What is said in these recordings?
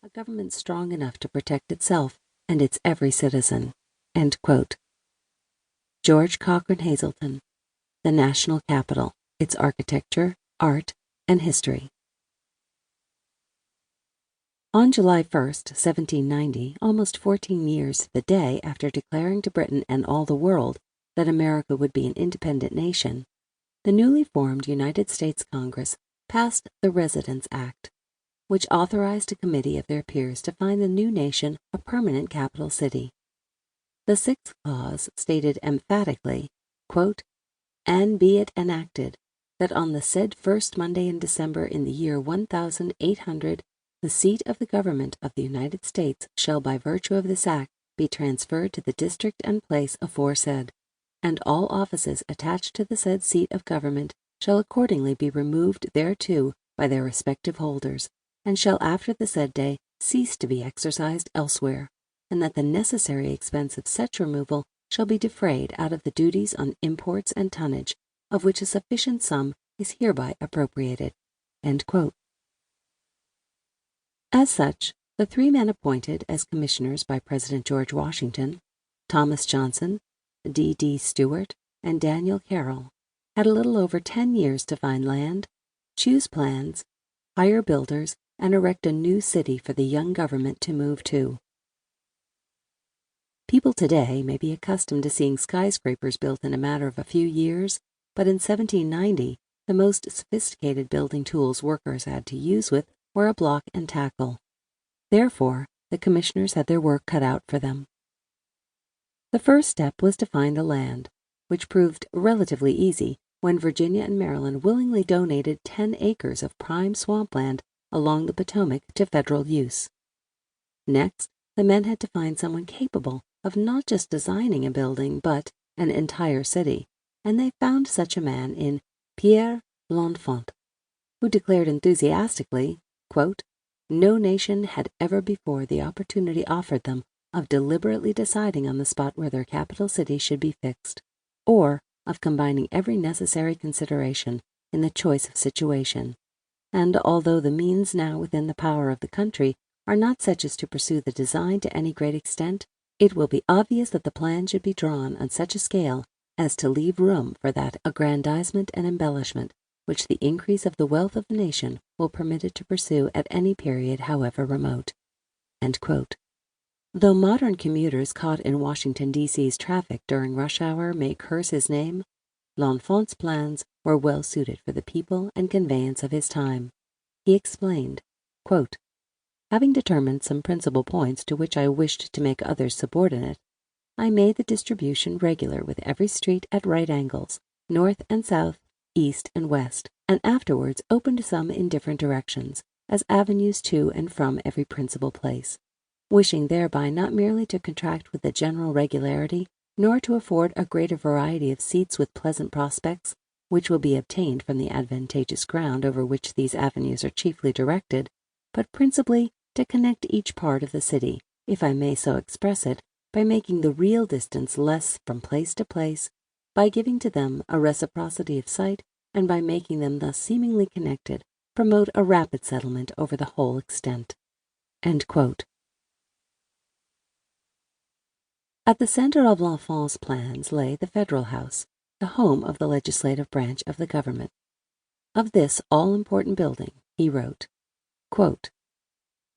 a government strong enough to protect itself and its every citizen." End quote. George Cochrane Hazleton, The National Capital, Its Architecture, Art, and History. On July 1st, 1790, almost 14 years to the day after declaring to Britain and all the world that America would be an independent nation, the newly formed United States Congress passed the Residence Act, which authorized a committee of their peers to find the new nation a permanent capital city. The sixth clause stated emphatically, quote, "And be it enacted, that on the said first Monday in December in the year 1800, the seat of the government of the United States shall by virtue of this act be transferred to the district and place aforesaid, and all offices attached to the said seat of government shall accordingly be removed thereto by their respective holders, and shall after the said day cease to be exercised elsewhere, and that the necessary expense of such removal shall be defrayed out of the duties on imports and tonnage, of which a sufficient sum is hereby appropriated." End quote. As such, the three men appointed as commissioners by President George Washington, Thomas Johnson, D.D. Stewart, and Daniel Carroll, had a little over 10 years to find land, choose plans, hire builders, and erect a new city for the young government to move to. People today may be accustomed to seeing skyscrapers built in a matter of a few years, but in 1790, the most sophisticated building tools workers had to use with were a block and tackle. Therefore, the commissioners had their work cut out for them. The first step was to find the land, which proved relatively easy when Virginia and Maryland willingly donated 10 acres of prime swampland along the Potomac to federal use. Next, the men had to find someone capable of not just designing a building, but an entire city, and they found such a man in Pierre L'Enfant, who declared enthusiastically, quote, "No nation had ever before the opportunity offered them of deliberately deciding on the spot where their capital city should be fixed, or of combining every necessary consideration in the choice of situation. And although the means now within the power of the country are not such as to pursue the design to any great extent, it will be obvious that the plan should be drawn on such a scale as to leave room for that aggrandizement and embellishment which the increase of the wealth of the nation will permit it to pursue at any period, however remote." End quote. Though modern commuters caught in Washington, D.C.'s traffic during rush hour may curse his name, L'Enfant's plans were well suited for the people and conveyance of his time. He explained, quote, "Having determined some principal points to which I wished to make others subordinate, I made the distribution regular with every street at right angles, north and south, east and west, and afterwards opened some in different directions, as avenues to and from every principal place, wishing thereby not merely to contract with the general regularity, nor to afford a greater variety of seats with pleasant prospects, which will be obtained from the advantageous ground over which these avenues are chiefly directed, but principally to connect each part of the city, if I may so express it, by making the real distance less from place to place, by giving to them a reciprocity of sight, and by making them thus seemingly connected, promote a rapid settlement over the whole extent." End quote. At the center of L'Enfant's plans lay the Federal House, the home of the legislative branch of the government. Of this all-important building, he wrote, quote,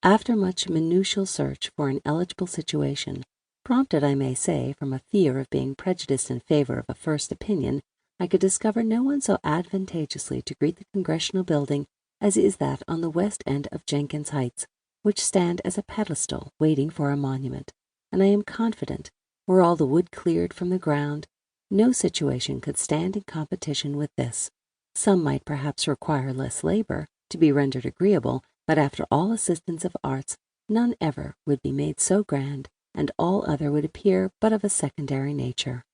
"After much minutial search for an eligible situation, prompted, I may say, from a fear of being prejudiced in favor of a first opinion, I could discover no one so advantageously to greet the Congressional building as is that on the west end of Jenkins Heights, which stand as a pedestal waiting for a monument, and I am confident, were all the wood cleared from the ground, no situation could stand in competition with this. Some might perhaps require less labor to be rendered agreeable, but after all assistance of arts, none ever would be made so grand, and all other would appear but of a secondary nature.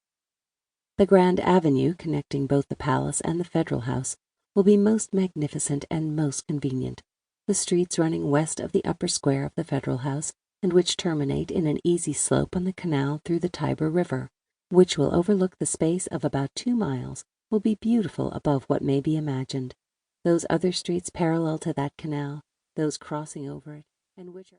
The grand avenue connecting both the palace and the Federal House will be most magnificent and most convenient, the streets running west of the upper square of the Federal House, and which terminate in an easy slope on the canal through the Tiber River, which will overlook the space of about 2 miles, will be beautiful above what may be imagined. Those other streets parallel to that canal, those crossing over it, and which are